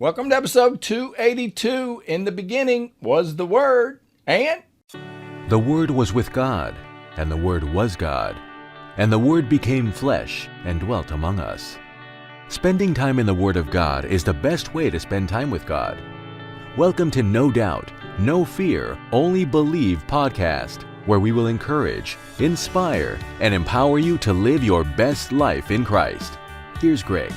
Welcome to episode 282. In the beginning was the Word, and The Word was with God, and the Word was God, and the Word became flesh and dwelt among us. Spending time in the Word of God is the best way to spend time with God. Welcome to No Doubt, No Fear, Only Believe podcast, where we will encourage, inspire, and empower you to live your best life in Christ. Here's Greg.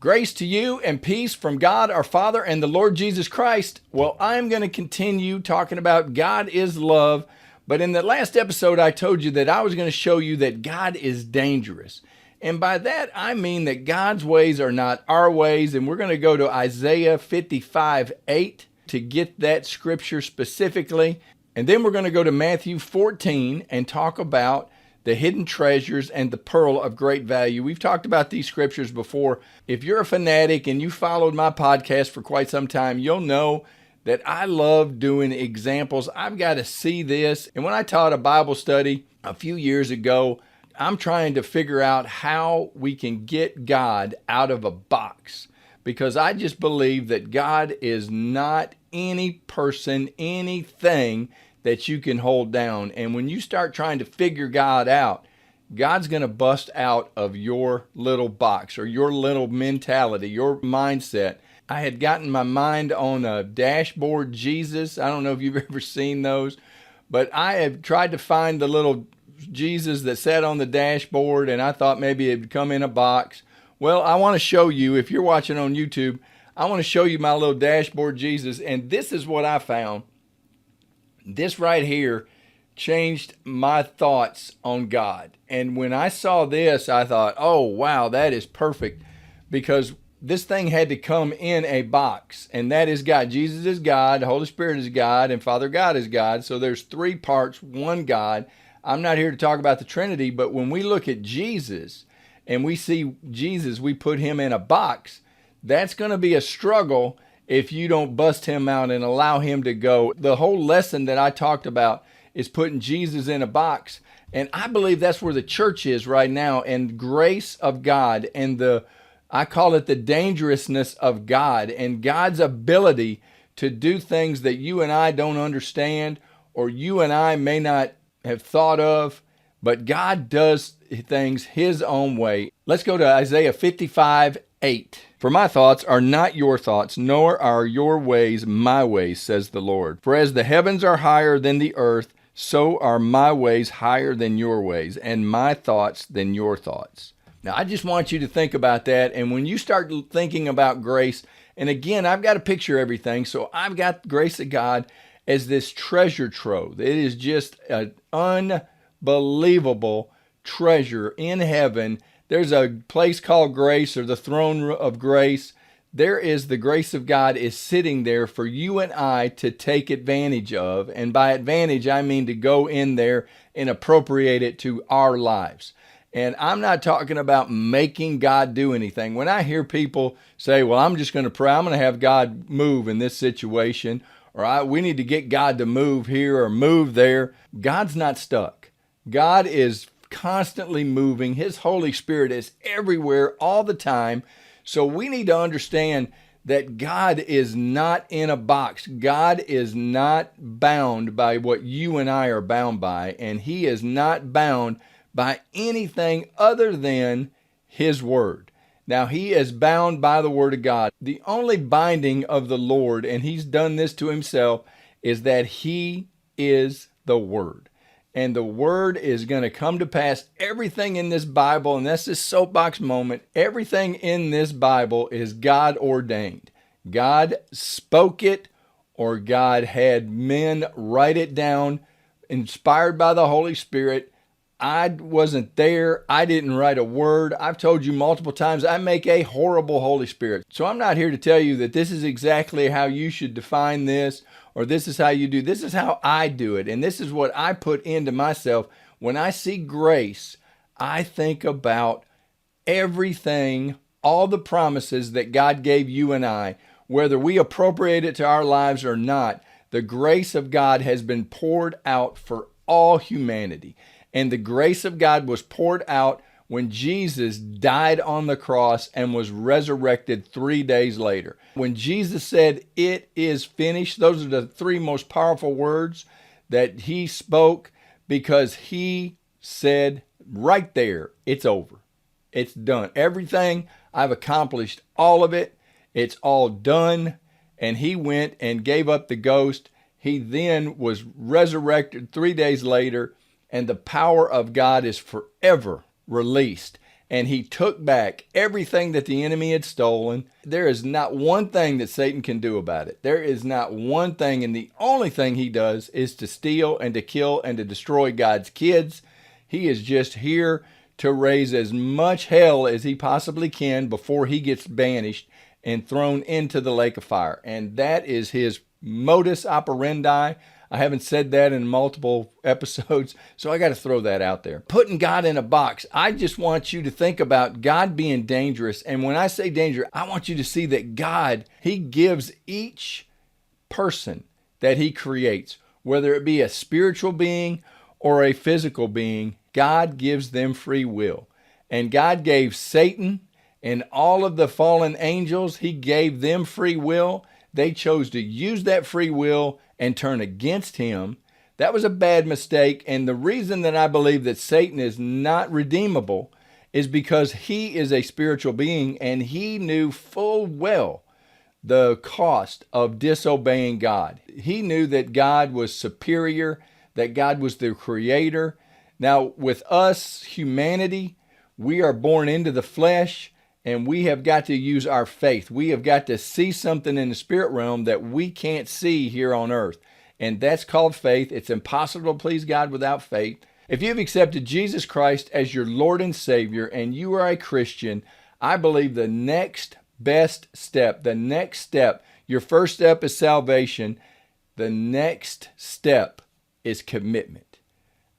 grace to you and peace from God our Father and the Lord Jesus Christ. Well, I'm going to continue talking about God is love, but in the last episode I told you that I was going to show you that God is dangerous. And by that I mean that God's ways are not our ways, and we're going to go to Isaiah 55:8 to get that scripture specifically. And then we're going to go to Matthew 14 and talk about the hidden treasures and the pearl of great value. We've talked about these scriptures before. If you're a fanatic and you followed my podcast for quite some time, you'll know that I love doing examples. I've got to see this. And when I taught a Bible study a few years ago, I'm trying to figure out how we can get God out of a box, because I just believe that God is not any person, anything that you can hold down. And when you start trying to figure God out, God's going to bust out of your little box or your little mentality, your mindset. I had gotten my mind on a dashboard Jesus. I don't know if you've ever seen those, but I have tried to find the little Jesus that sat on the dashboard, and I thought maybe it would come in a box. Well, I want to show you, if you're watching on YouTube, I want to show you my little dashboard Jesus, and this is what I found. This right here changed my thoughts on God. And when I saw this, I thought, oh, wow, that is perfect, because this thing had to come in a box, and that is God. Jesus is God, the Holy Spirit is God, and Father God is God. So there's three parts, one God. I'm not here to talk about the Trinity, but when we look at Jesus and we see Jesus, we put him in a box. That's going to be a struggle if you don't bust him out and allow him to go. The whole lesson that I talked about is putting Jesus in a box. And I believe that's where the church is right now. And grace of God and I call it the dangerousness of God and God's ability to do things that you and I don't understand, or you and I may not have thought of, but God does things his own way. Let's go to Isaiah 55:8. For my thoughts are not your thoughts, nor are your ways my ways, says the Lord. For as the heavens are higher than the earth, so are my ways higher than your ways, and my thoughts than your thoughts. Now, I just want you to think about that. And when you start thinking about grace, and again, I've got to picture everything. So I've got the grace of God as this treasure trove. It is just an unbelievable treasure in heaven. There's a place called grace, or the throne of grace. There is the grace of God is sitting there for you and I to take advantage of. And by advantage, I mean to go in there and appropriate it to our lives. And I'm not talking about making God do anything. When I hear people say, well, I'm just going to pray, I'm going to have God move in this situation, or we need to get God to move here or move there. God's not stuck. God is constantly moving. His Holy Spirit is everywhere all the time. So we need to understand that God is not in a box. God is not bound by what you and I are bound by, and he is not bound by anything other than his word. Now, he is bound by the word of God. The only binding of the Lord, and he's done this to himself, is that he is the word. And the word is going to come to pass. Everything in this Bible, and that's this soapbox moment, everything in this Bible is God ordained. God spoke it, or God had men write it down, inspired by the Holy Spirit. I wasn't there. I didn't write a word. I've told you multiple times, I make a horrible Holy Spirit. So I'm not here to tell you that this is exactly how you should define this, or this is how you do. This is how I do it. And this is what I put into myself. When I see grace, I think about everything, all the promises that God gave you and I, whether we appropriate it to our lives or not. The grace of God has been poured out for all humanity. And the grace of God was poured out when Jesus died on the cross and was resurrected 3 days later. When Jesus said, "It is finished," those are the three most powerful words that he spoke, because he said right there, it's over. It's done. Everything, I've accomplished all of it. It's all done. And he went and gave up the ghost. He then was resurrected 3 days later, and the power of God is forever released. And he took back everything that the enemy had stolen. There is not one thing that Satan can do about it. There is not one thing, and the only thing he does is to steal and to kill and to destroy God's kids. He is just here to raise as much hell as he possibly can before he gets banished and thrown into the lake of fire. And that is his modus operandi. I haven't said that in multiple episodes, so I got to throw that out there. Putting God in a box. I just want you to think about God being dangerous. And when I say danger, I want you to see that God, he gives each person that he creates, whether it be a spiritual being or a physical being, God gives them free will. And God gave Satan and all of the fallen angels, he gave them free will. They chose to use that free will and turn against him. That was a bad mistake. And the reason that I believe that Satan is not redeemable is because he is a spiritual being, and he knew full well the cost of disobeying God. He knew that God was superior, that God was the creator. Now, with us, humanity, we are born into the flesh, and we have got to use our faith. We have got to see something in the spirit realm that we can't see here on earth. And that's called faith. It's impossible to please God without faith. If you've accepted Jesus Christ as your Lord and Savior, and you are a Christian, I believe the next best step, your first step is salvation. The next step is commitment.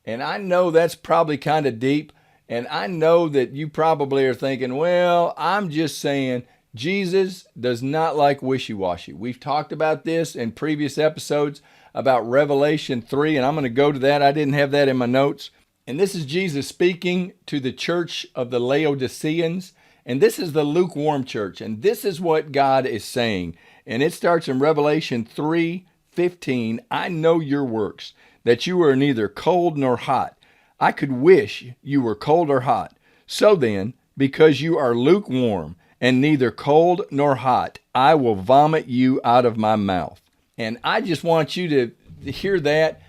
And I know that's probably kind of deep. And I know that you probably are thinking, well, I'm just saying Jesus does not like wishy-washy. We've talked about this in previous episodes about Revelation 3, and I'm going to go to that. I didn't have that in my notes. And this is Jesus speaking to the church of the Laodiceans. And this is the Lukewarm Church. And this is what God is saying. And it starts in Revelation 3:15. I know your works, that you are neither cold nor hot. I could wish you were cold or hot. So then, because you are lukewarm and neither cold nor hot, I will vomit you out of my mouth. And I just want you to hear that.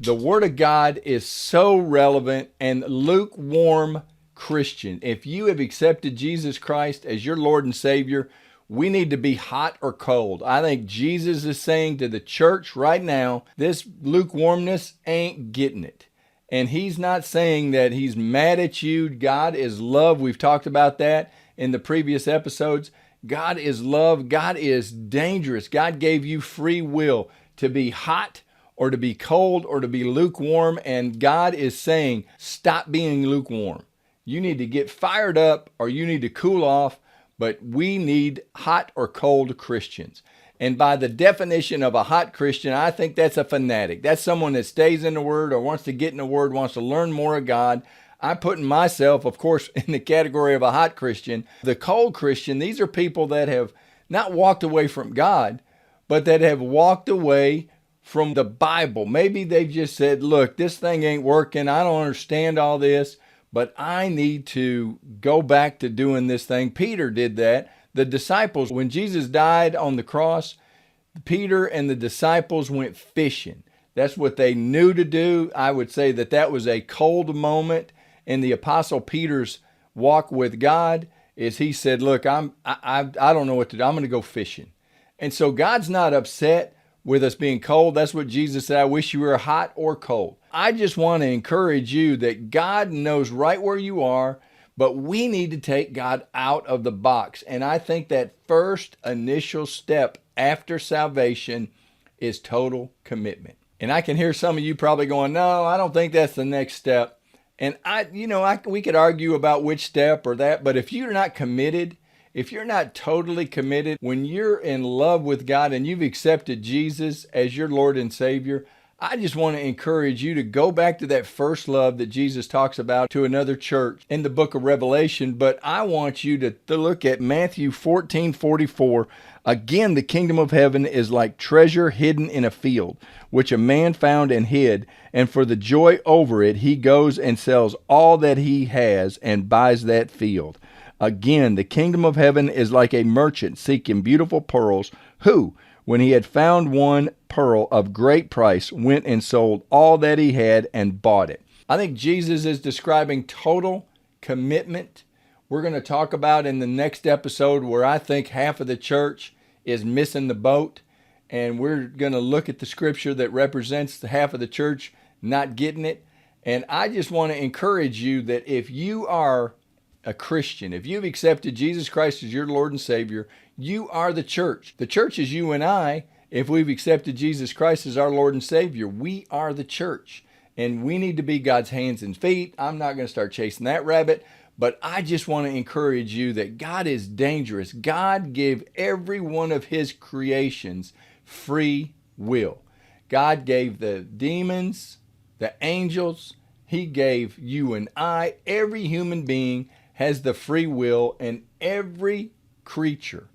The Word of God is so relevant. And lukewarm Christian, if you have accepted Jesus Christ as your Lord and Savior, we need to be hot or cold. I think Jesus is saying to the church right now, this lukewarmness ain't getting it. And he's not saying that he's mad at you. God is love. We've talked about that in the previous episodes. God is love. God is dangerous. God gave you free will to be hot or to be cold or to be lukewarm. And God is saying, stop being lukewarm. You need to get fired up or you need to cool off. But we need hot or cold Christians. And by the definition of a hot Christian, I think that's a fanatic. That's someone that stays in the Word or wants to get in the Word, wants to learn more of God. I'm putting myself, of course, in the category of a hot Christian. The cold Christian, these are people that have not walked away from God, but that have walked away from the Bible. Maybe they've just said, look, this thing ain't working. I don't understand all this, but I need to go back to doing this thing. Peter did that. The disciples, when Jesus died on the cross, Peter and the disciples went fishing. That's what they knew to do. I would say that that was a cold moment in the Apostle Peter's walk with God, is he said, look, I don't know what to do. I'm going to go fishing. And so God's not upset with us being cold. That's what Jesus said. I wish you were hot or cold. I just want to encourage you that God knows right where you are, but we need to take God out of the box. And I think that first initial step after salvation is total commitment. And I can hear some of you probably going, no, I don't think that's the next step. And we could argue about which step or that, but if you're not committed, if you're not totally committed, when you're in love with God and you've accepted Jesus as your Lord and Savior, I just want to encourage you to go back to that first love that Jesus talks about to another church in the book of Revelation. But I want you to look at Matthew 14:44. Again, the kingdom of heaven is like treasure hidden in a field, which a man found and hid. And for the joy over it, he goes and sells all that he has and buys that field. Again, the kingdom of heaven is like a merchant seeking beautiful pearls, who, when he had found one pearl of great price, went and sold all that he had and bought it. I think Jesus is describing total commitment. We're going to talk about in the next episode where I think half of the church is missing the boat. And we're going to look at the scripture that represents the half of the church not getting it. And I just want to encourage you that if you are a Christian, if you've accepted Jesus Christ as your Lord and Savior, you are the church. The church is you and I. If we've accepted Jesus Christ as our Lord and Savior, we are the church. And we need to be God's hands and feet. I'm not going to start chasing that rabbit, but I just want to encourage you that God is dangerous. God gave every one of his creations free will. God gave the demons, the angels, he gave you and I. Every human being has the free will, and every creature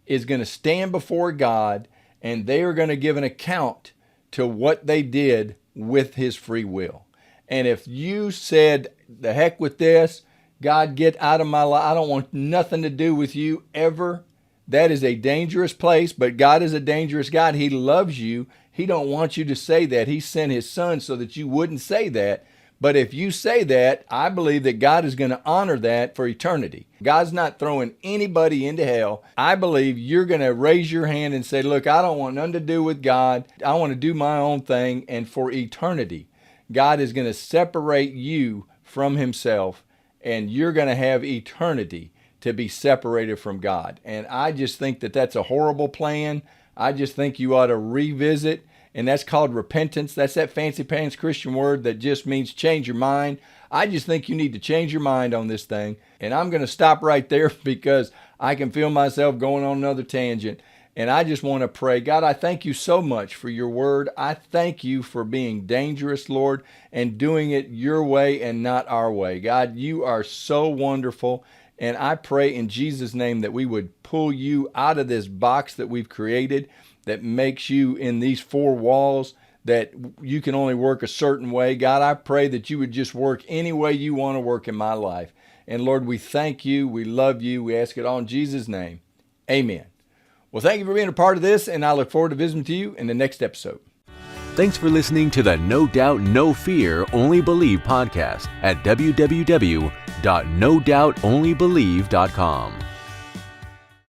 is going to stand before God, and they are going to give an account to what they did with his free will. And if you said, the heck with this, God, get out of my life, I don't want nothing to do with you ever, that is a dangerous place. But God is a dangerous God. He loves you. He don't want you to say that. He sent his son so that you wouldn't say that. But if you say that, I believe that God is going to honor that for eternity. God's not throwing anybody into hell. I believe you're going to raise your hand and say, look, I don't want nothing to do with God. I want to do my own thing. And for eternity, God is going to separate you from himself, and you're going to have eternity to be separated from God. And I just think that that's a horrible plan. I just think you ought to revisit. And that's called repentance. That's that fancy pants Christian word that just means change your mind. I just think you need to change your mind on this thing. And I'm going to stop right there because I can feel myself going on another tangent. And I just want to pray. God, I thank you so much for your word. I thank you for being dangerous, Lord, and doing it your way and not our way. God, you are so wonderful. And I pray in Jesus' name that we would pull you out of this box that we've created that makes you in these four walls, that you can only work a certain way. God, I pray that you would just work any way you want to work in my life. And Lord, we thank you. We love you. We ask it all in Jesus' name. Amen. Well, thank you for being a part of this, and I look forward to visiting with you in the next episode. Thanks for listening to the No Doubt, No Fear, Only Believe podcast at www.nodoubtonlybelieve.com.